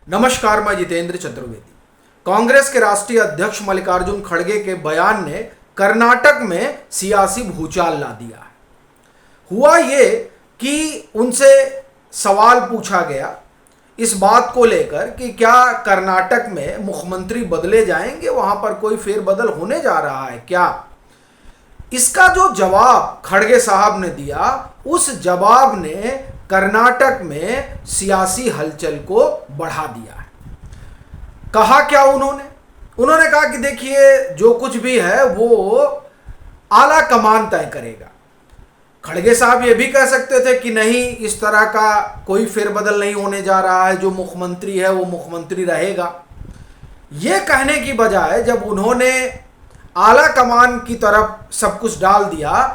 नमस्कार, मैं जितेंद्र चतुर्वेदी। कांग्रेस के राष्ट्रीय अध्यक्ष मल्लिकार्जुन खड़गे के बयान ने कर्नाटक में सियासी भूचाल ला दिया है। हुआ ये कि उनसे सवाल पूछा गया इस बात को लेकर कि क्या कर्नाटक में मुख्यमंत्री बदले जाएंगे, वहां पर कोई फेरबदल होने जा रहा है क्या। इसका जो जवाब खड़गे साहब ने दिया, उस जवाब ने कर्नाटक में सियासी हलचल को बढ़ा दिया है। कहा क्या उन्होंने कहा कि देखिए, जो कुछ भी है वो आला कमान तय करेगा। खड़गे साहब ये भी कह सकते थे कि नहीं, इस तरह का कोई फेरबदल नहीं होने जा रहा है, जो मुख्यमंत्री है वो मुख्यमंत्री रहेगा। ये कहने की बजाय जब उन्होंने आला कमान की तरफ सब कुछ डाल दिया,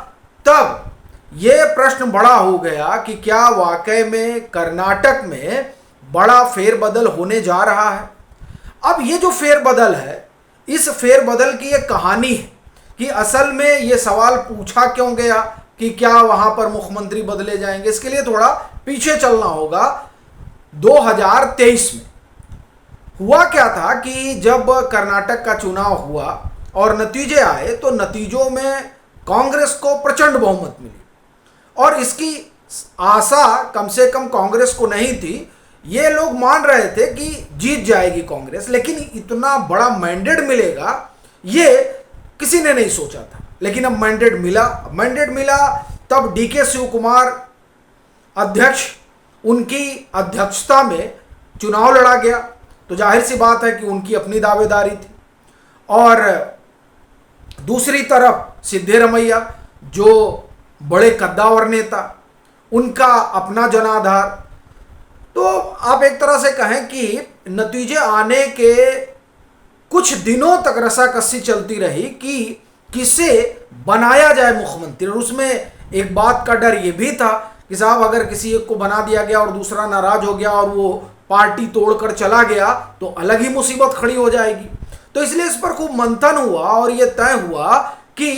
तब ये प्रश्न बड़ा हो गया कि क्या वाकई में कर्नाटक में बड़ा फेरबदल होने जा रहा है। अब ये जो फेरबदल है, इस फेरबदल की एक कहानी है कि असल में ये सवाल पूछा क्यों गया कि क्या वहां पर मुख्यमंत्री बदले जाएंगे। इसके लिए थोड़ा पीछे चलना होगा। 2023 में हुआ क्या था कि जब कर्नाटक का चुनाव हुआ और नतीजे आए, तो नतीजों में कांग्रेस को प्रचंड बहुमत मिली और इसकी आशा कम से कम कांग्रेस को नहीं थी। ये लोग मान रहे थे कि जीत जाएगी कांग्रेस, लेकिन इतना बड़ा मैंडेट मिलेगा ये किसी ने नहीं सोचा था। लेकिन अब मैंडेट मिला। तब डीके शिव कुमार अध्यक्ष, उनकी अध्यक्षता में चुनाव लड़ा गया, तो जाहिर सी बात है कि उनकी अपनी दावेदारी थी। और दूसरी तरफ सिद्धरामैया, जो बड़े कद्दावर नेता, उनका अपना जनाधार। तो आप एक तरह से कहें कि नतीजे आने के कुछ दिनों तक रसाकसी चलती रही कि किसे बनाया जाए मुख्यमंत्री। और उसमें एक बात का डर ये भी था कि साहब, अगर किसी एक को बना दिया गया और दूसरा नाराज हो गया और वो पार्टी तोड़कर चला गया, तो अलग ही मुसीबत खड़ी हो जाएगी। तो इसलिए इस पर खूब मंथन हुआ और ये तय हुआ कि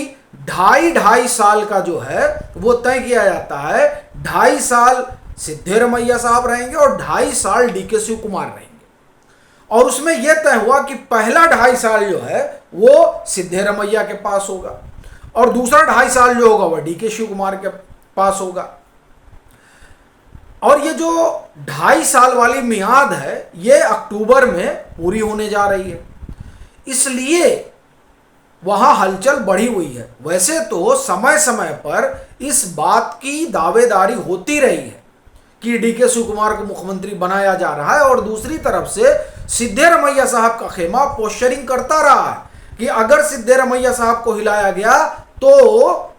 2.5 साल का जो है वो तय किया जाता है। 2.5 साल सिद्धरामैया साहब रहेंगे और 2.5 साल डीके शिव कुमार रहेंगे। और उसमें यह तय हुआ कि पहला 2.5 साल जो है वो सिद्धरामैया के पास होगा और दूसरा 2.5 साल जो होगा वह डीके शिव कुमार के पास होगा। और ये जो 2.5 साल वाली मियाद है, ये अक्टूबर में पूरी होने जा रही है, इसलिए वहां हलचल बढ़ी हुई है। वैसे तो समय समय पर इस बात की दावेदारी होती रही है कि डीके शिव कुमार को मुख्यमंत्री बनाया जा रहा है, और दूसरी तरफ से सिद्धरामैया साहब का खेमा पोस्चरिंग करता रहा है कि अगर सिद्धरामैया साहब को हिलाया गया तो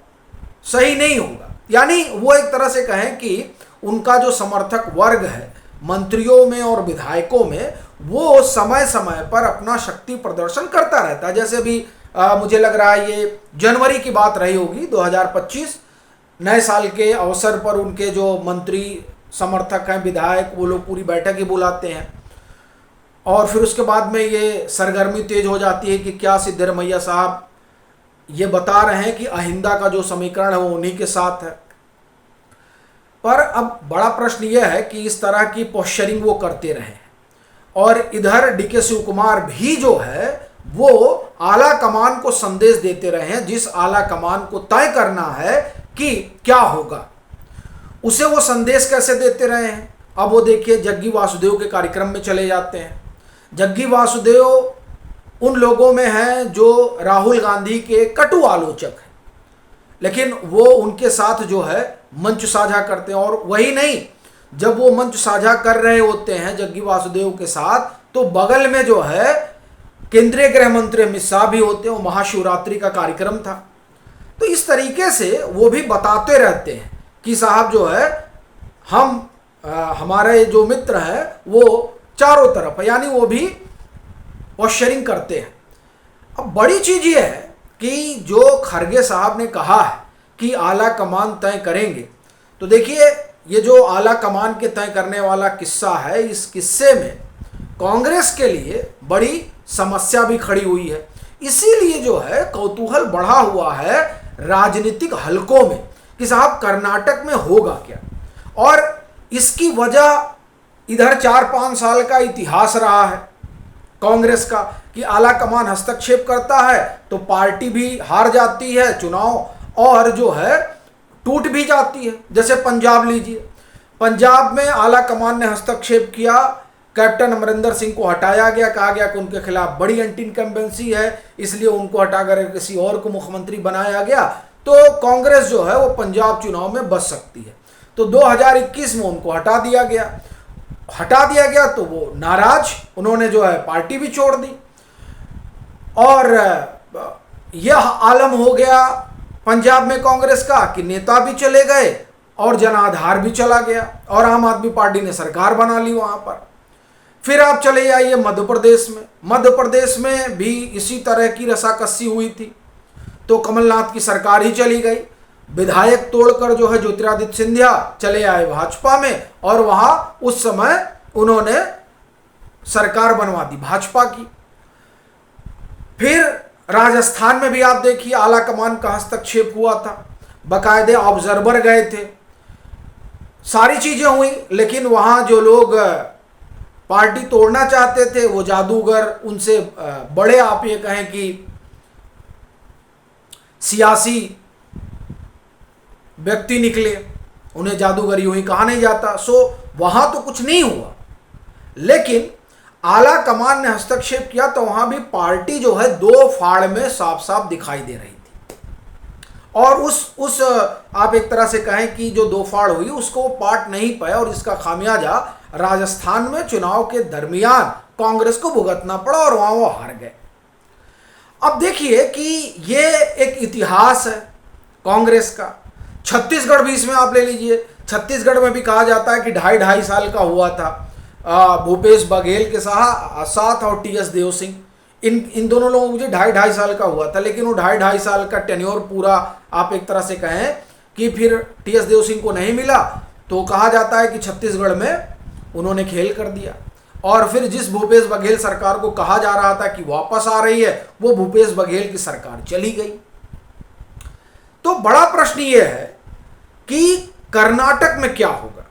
सही नहीं होगा। यानी वो एक तरह से कहें कि उनका जो समर्थक वर्ग है मंत्रियों में और विधायकों में, वो समय समय पर अपना शक्ति प्रदर्शन करता रहता है। जैसे भी मुझे लग रहा है ये जनवरी की बात रही होगी, 2025 नए साल के अवसर पर उनके जो मंत्री समर्थक हैं, विधायक, वो लोग पूरी बैठक ही बुलाते हैं और फिर उसके बाद में ये सरगर्मी तेज हो जाती है कि क्या सिद्धरामैया साहब ये बता रहे हैं कि अहिंदा का जो समीकरण है वो उन्हीं के साथ है। पर अब बड़ा प्रश्न यह है कि इस तरह की पोस्चरिंग वो करते रहे और इधर डीके शिव कुमार भी जो है वो आला कमान को संदेश देते रहे हैं। जिस आला कमान को तय करना है कि क्या होगा, उसे वो संदेश कैसे देते रहे हैं। अब वो देखिए, जग्गी वासुदेव के कार्यक्रम में चले जाते हैं। जग्गी वासुदेव उन लोगों में हैं जो राहुल गांधी के कटु आलोचक हैं, लेकिन वो उनके साथ जो है मंच साझा करते हैं। और वही नहीं, जब वो मंच साझा कर रहे होते हैं जग्गी वासुदेव के साथ, तो बगल में जो है केंद्रीय गृह मंत्री अमित शाह भी होते हैं। वो महाशिवरात्रि का कार्यक्रम था। तो इस तरीके से वो भी बताते रहते हैं कि साहब जो है, हम हमारे जो मित्र हैं वो चारों तरफ है, यानी वो भी पोस्चरिंग करते हैं। अब बड़ी चीज ये है कि जो खड़गे साहब ने कहा है कि आला कमान तय करेंगे, तो देखिए, ये जो आला कमान के तय करने वाला किस्सा है, इस किस्से में कांग्रेस के लिए बड़ी समस्या भी खड़ी हुई है। इसीलिए जो है कौतूहल बढ़ा हुआ है राजनीतिक हलकों में कि साहब कर्नाटक में होगा क्या। और इसकी वजह इधर 4-5 साल का इतिहास रहा है कांग्रेस का कि आला कमान हस्तक्षेप करता है तो पार्टी भी हार जाती है चुनाव और जो है टूट भी जाती है। जैसे पंजाब लीजिए, पंजाब में आला कमान ने हस्तक्षेप किया, कैप्टन अमरिंदर सिंह को हटाया गया, कहा गया कि उनके खिलाफ बड़ी एंटी इनकम्बेंसी है, इसलिए उनको हटाकर किसी और को मुख्यमंत्री बनाया गया, तो कांग्रेस जो है वो पंजाब चुनाव में बच सकती है। तो 2021 में उनको हटा दिया गया तो वो नाराज, उन्होंने जो है पार्टी भी छोड़ दी और यह आलम हो गया पंजाब में कांग्रेस का कि नेता भी चले गए और जनाधार भी चला गया और आम आदमी पार्टी ने सरकार बना ली वहां पर। फिर आप चले जाइए मध्य प्रदेश में भी इसी तरह की रसाकसी हुई थी, तो कमलनाथ की सरकार ही चली गई, विधायक तोड़कर जो है ज्योतिरादित्य सिंधिया चले आए भाजपा में और वहां उस समय उन्होंने सरकार बनवा दी भाजपा की। फिर राजस्थान में भी आप देखिए आला कमान का हस्तक्षेप हुआ था, बाकायदे ऑब्जर्वर गए थे, सारी चीजें हुई, लेकिन वहां जो लोग पार्टी तोड़ना चाहते थे वो जादूगर, उनसे बड़े आप ये कहें कि सियासी व्यक्ति निकले, उन्हें जादूगर यूं ही कहा नहीं जाता। सो वहां तो कुछ नहीं हुआ, लेकिन आला कमान ने हस्तक्षेप किया तो वहां भी पार्टी जो है दो फाड़ में साफ साफ दिखाई दे रही थी और उस आप एक तरह से कहें कि जो दो फाड़ हुई उसको वो पाट नहीं पाया और इसका खामियाजा राजस्थान में चुनाव के दरमियान कांग्रेस को भुगतना पड़ा और वहां वो हार गए। अब देखिए कि ये एक इतिहास है कांग्रेस का। छत्तीसगढ़ भी इसमें आप ले लीजिए, छत्तीसगढ़ में भी कहा जाता है कि 2.5 साल का हुआ था भूपेश बघेल के साथ और टीएस देव सिंह, इन दोनों लोगों को 2.5 साल का हुआ था, लेकिन वो 2.5 साल का टेन्योर पूरा आप एक तरह से कहें कि फिर टीएस देव सिंह को नहीं मिला, तो कहा जाता है कि छत्तीसगढ़ में उन्होंने खेल कर दिया और फिर जिस भूपेश बघेल सरकार को कहा जा रहा था कि वापस आ रही है, वो भूपेश बघेल की सरकार चली गई। तो बड़ा प्रश्न ये है कि कर्नाटक में क्या होगा,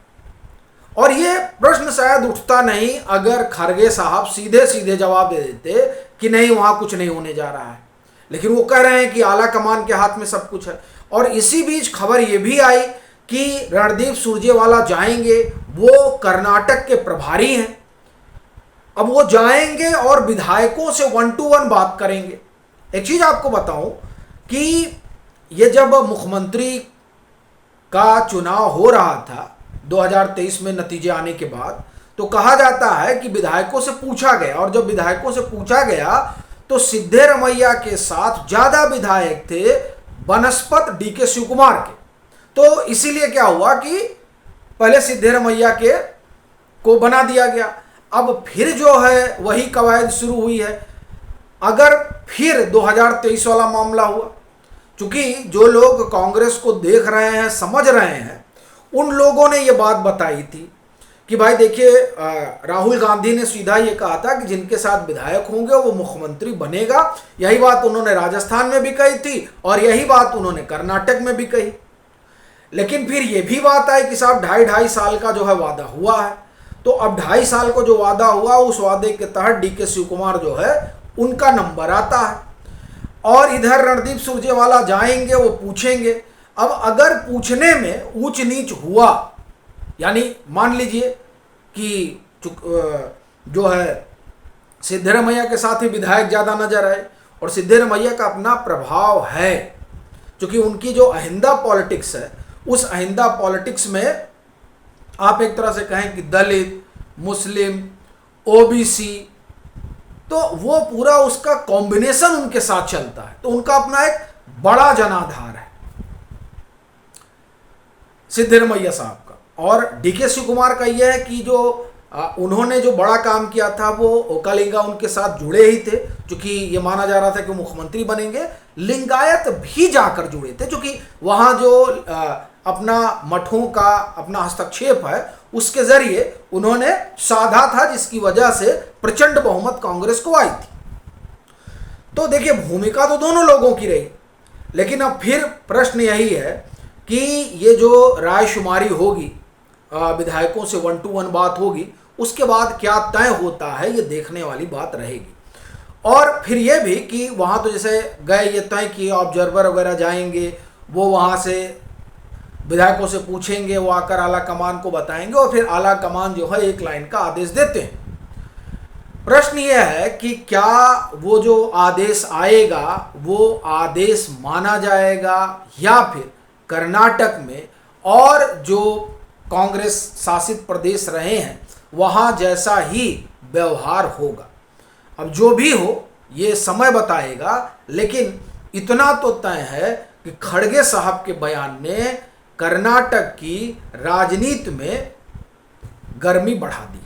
और ये प्रश्न शायद उठता नहीं अगर खड़गे साहब सीधे सीधे जवाब दे देते कि नहीं वहां कुछ नहीं होने जा रहा है, लेकिन वो कह रहे हैं कि आला कमान के हाथ में सब कुछ है। और इसी बीच खबर ये भी आई कि रणदीप सुरजेवाला जाएंगे, वो कर्नाटक के प्रभारी हैं, अब वो जाएंगे और विधायकों से 1-to-1 बात करेंगे। एक चीज आपको बताऊं कि ये जब मुख्यमंत्री का चुनाव हो रहा था 2023 में नतीजे आने के बाद, तो कहा जाता है कि विधायकों से पूछा गया, और जब विधायकों से पूछा गया तो सिद्धरमैया के साथ ज्यादा विधायक थे बनस्पत डीके शिवकुमार के। तो इसीलिए क्या हुआ कि पहले सिद्धरमैया के को बना दिया गया। अब फिर जो है वही कवायद शुरू हुई है। अगर फिर 2023 वाला मामला हुआ, चूंकि जो लोग कांग्रेस को देख रहे हैं, समझ रहे हैं, उन लोगों ने ये बात बताई थी कि भाई देखिए राहुल गांधी ने सीधा ये कहा था कि जिनके साथ विधायक होंगे वो मुख्यमंत्री बनेगा। यही बात उन्होंने राजस्थान में भी कही थी और यही बात उन्होंने कर्नाटक में भी कही। लेकिन फिर ये भी बात आई कि साहब 2.5 साल का जो है वादा हुआ है, तो अब 2.5 साल को जो वादा हुआ उस वादे के तहत डीके शिवकुमार जो है उनका नंबर आता है और इधर रणदीप सुरजेवाला जाएंगे, वो पूछेंगे। अब अगर पूछने में ऊंच नीच हुआ, यानी मान लीजिए कि जो है सिद्धरमैया के साथ ही विधायक ज्यादा नजर आए और सिद्धरमैया का अपना प्रभाव है, क्योंकि उनकी जो अहिंदा पॉलिटिक्स है, उस अहिंदा पॉलिटिक्स में आप एक तरह से कहें कि दलित, मुस्लिम, ओबीसी, तो वो पूरा उसका कॉम्बिनेशन उनके साथ चलता है, तो उनका अपना एक बड़ा जनाधार है सिद्धरमैया साहब का। और डीके शिवकुमार का यह है कि जो उन्होंने जो बड़ा काम किया था वो ओकालिंगा उनके साथ जुड़े ही थे, क्योंकि ये माना जा रहा था कि मुख्यमंत्री बनेंगे। लिंगायत भी जाकर जुड़े थे, क्योंकि वहां जो अपना मठों का अपना हस्तक्षेप है उसके जरिए उन्होंने साधा था, जिसकी वजह से प्रचंड बहुमत कांग्रेस को आई थी। तो देखिए भूमिका तो दोनों लोगों की रही, लेकिन अब फिर प्रश्न यही है कि ये जो रायशुमारी होगी, विधायकों से 1-to-1 बात होगी, उसके बाद क्या तय होता है ये देखने वाली बात रहेगी। और फिर ये भी कि वहाँ तो जैसे गए, ये तय किए ऑब्जर्वर वगैरह जाएंगे, वो वहाँ से विधायकों से पूछेंगे, वो आकर आला कमान को बताएंगे और फिर आला कमान जो है एक लाइन का आदेश देते हैं। प्रश्न यह है कि क्या वो जो आदेश आएगा वो आदेश माना जाएगा या फिर कर्नाटक में और जो कांग्रेस शासित प्रदेश रहे हैं वहाँ जैसा ही व्यवहार होगा। अब जो भी हो ये समय बताएगा, लेकिन इतना तो तय है कि खड़गे साहब के बयान ने कर्नाटक की राजनीति में गर्मी बढ़ा दी।